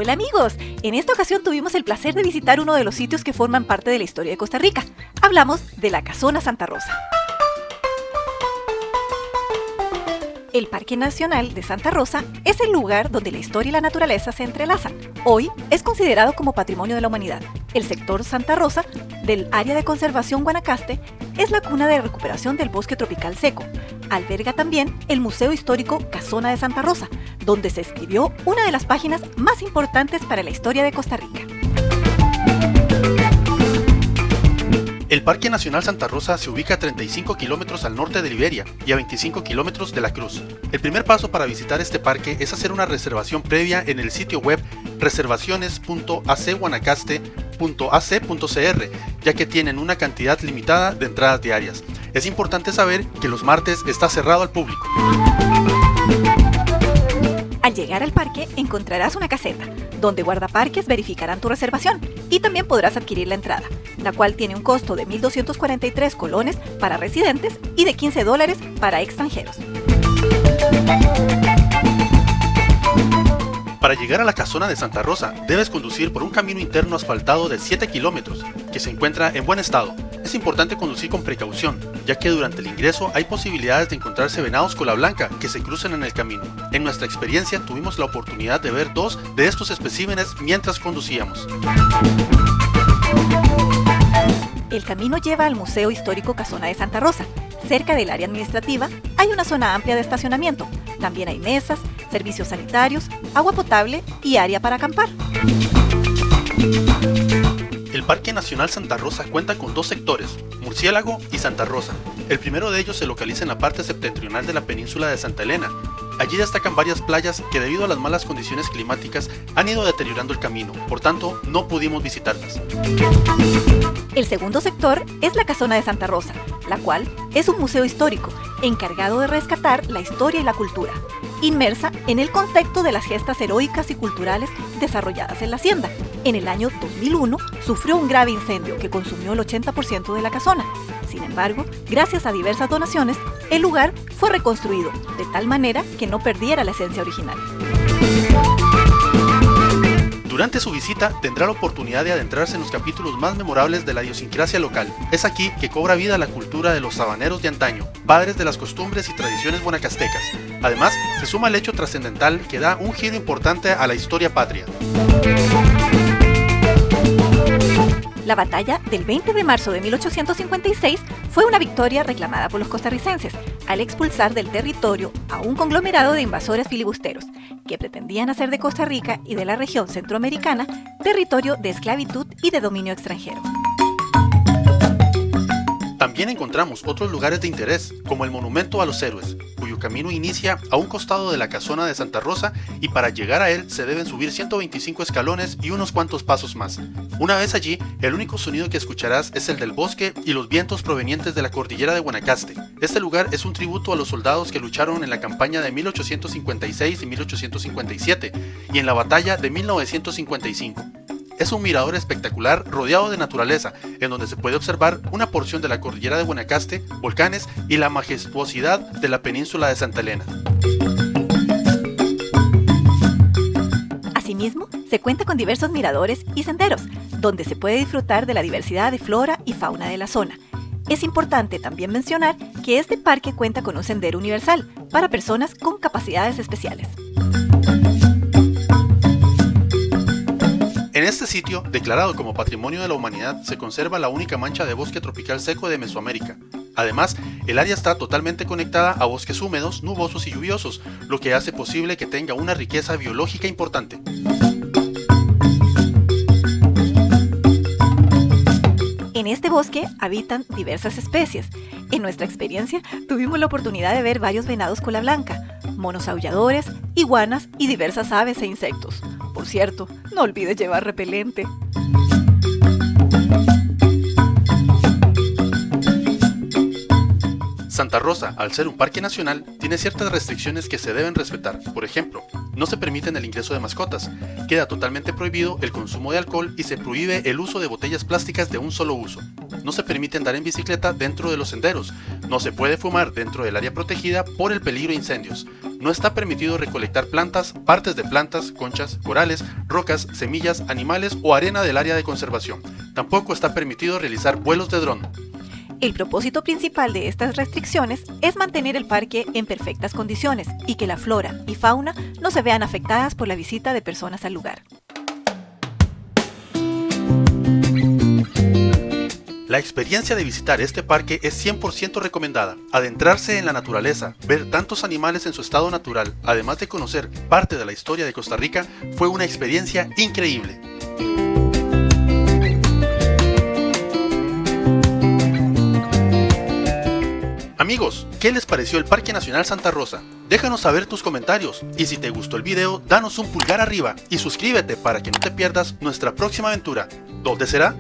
Hola amigos, en esta ocasión tuvimos el placer de visitar uno de los sitios que forman parte de la historia de Costa Rica. Hablamos de la Casona Santa Rosa. El Parque Nacional de Santa Rosa es el lugar donde la historia y la naturaleza se entrelazan. Hoy es considerado como Patrimonio de la Humanidad. El sector Santa Rosa, del Área de Conservación Guanacaste, es la cuna de recuperación del bosque tropical seco. Alberga también el Museo Histórico Casona de Santa Rosa, donde se escribió una de las páginas más importantes para la historia de Costa Rica. El Parque Nacional Santa Rosa se ubica a 35 kilómetros al norte de Liberia y a 25 kilómetros de La Cruz. El primer paso para visitar este parque es hacer una reservación previa en el sitio web reservaciones.acguanacaste.ac.cr, ya que tienen una cantidad limitada de entradas diarias. Es importante saber que los martes está cerrado al público. Al llegar al parque encontrarás una caseta, donde guardaparques verificarán tu reservación y también podrás adquirir la entrada, la cual tiene un costo de 1.243 colones para residentes y de $15 para extranjeros. Para llegar a la Casona de Santa Rosa, debes conducir por un camino interno asfaltado de 7 kilómetros, que se encuentra en buen estado. Es importante conducir con precaución, ya que durante el ingreso hay posibilidades de encontrarse venados cola blanca que se cruzan en el camino. En nuestra experiencia tuvimos la oportunidad de ver 2 de estos especímenes mientras conducíamos. El camino lleva al Museo Histórico Casona de Santa Rosa. Cerca del área administrativa hay una zona amplia de estacionamiento. También hay mesas, servicios sanitarios, agua potable y área para acampar. El Parque Nacional Santa Rosa cuenta con 2 sectores, Murciélago y Santa Rosa. El primero de ellos se localiza en la parte septentrional de la península de Santa Elena. Allí destacan varias playas que debido a las malas condiciones climáticas han ido deteriorando el camino, por tanto no pudimos visitarlas. El segundo sector es la Casona de Santa Rosa, la cual es un museo histórico encargado de rescatar la historia y la cultura, inmersa en el contexto de las gestas heroicas y culturales desarrolladas en la hacienda. En el año 2001 sufrió un grave incendio que consumió el 80% de la casona. Sin embargo, gracias a diversas donaciones, el lugar fue reconstruido de tal manera que no perdiera la esencia original. Durante su visita tendrá la oportunidad de adentrarse en los capítulos más memorables de la idiosincrasia local. Es aquí que cobra vida la cultura de los sabaneros de antaño, padres de las costumbres y tradiciones guanacastecas. Además, se suma el hecho trascendental que da un giro importante a la historia patria. La batalla del 20 de marzo de 1856 fue una victoria reclamada por los costarricenses al expulsar del territorio a un conglomerado de invasores filibusteros que pretendían hacer de Costa Rica y de la región centroamericana territorio de esclavitud y de dominio extranjero. También encontramos otros lugares de interés, como el Monumento a los Héroes, cuyo camino inicia a un costado de la Casona de Santa Rosa y para llegar a él se deben subir 125 escalones y unos cuantos pasos más. Una vez allí, el único sonido que escucharás es el del bosque y los vientos provenientes de la cordillera de Guanacaste. Este lugar es un tributo a los soldados que lucharon en la campaña de 1856 y 1857 y en la batalla de 1955. Es un mirador espectacular rodeado de naturaleza, en donde se puede observar una porción de la cordillera de Guanacaste, volcanes y la majestuosidad de la península de Santa Elena. Asimismo, se cuenta con diversos miradores y senderos, donde se puede disfrutar de la diversidad de flora y fauna de la zona. Es importante también mencionar que este parque cuenta con un sendero universal para personas con capacidades especiales. En este sitio, declarado como Patrimonio de la Humanidad, se conserva la única mancha de bosque tropical seco de Mesoamérica. Además, el área está totalmente conectada a bosques húmedos, nubosos y lluviosos, lo que hace posible que tenga una riqueza biológica importante. En este bosque habitan diversas especies. En nuestra experiencia, tuvimos la oportunidad de ver varios venados cola blanca, monos aulladores, iguanas y diversas aves e insectos. Por cierto, no olvides llevar repelente. Santa Rosa, al ser un parque nacional, tiene ciertas restricciones que se deben respetar. Por ejemplo, no se permite el ingreso de mascotas, queda totalmente prohibido el consumo de alcohol y se prohíbe el uso de botellas plásticas de un solo uso. No se permite andar en bicicleta dentro de los senderos, no se puede fumar dentro del área protegida por el peligro de incendios. No está permitido recolectar plantas, partes de plantas, conchas, corales, rocas, semillas, animales o arena del área de conservación. Tampoco está permitido realizar vuelos de dron. El propósito principal de estas restricciones es mantener el parque en perfectas condiciones y que la flora y fauna no se vean afectadas por la visita de personas al lugar. La experiencia de visitar este parque es 100% recomendada. Adentrarse en la naturaleza, ver tantos animales en su estado natural, además de conocer parte de la historia de Costa Rica, fue una experiencia increíble. Amigos, ¿qué les pareció el Parque Nacional Santa Rosa? Déjanos saber tus comentarios y si te gustó el video, danos un pulgar arriba y suscríbete para que no te pierdas nuestra próxima aventura. ¿Dónde será?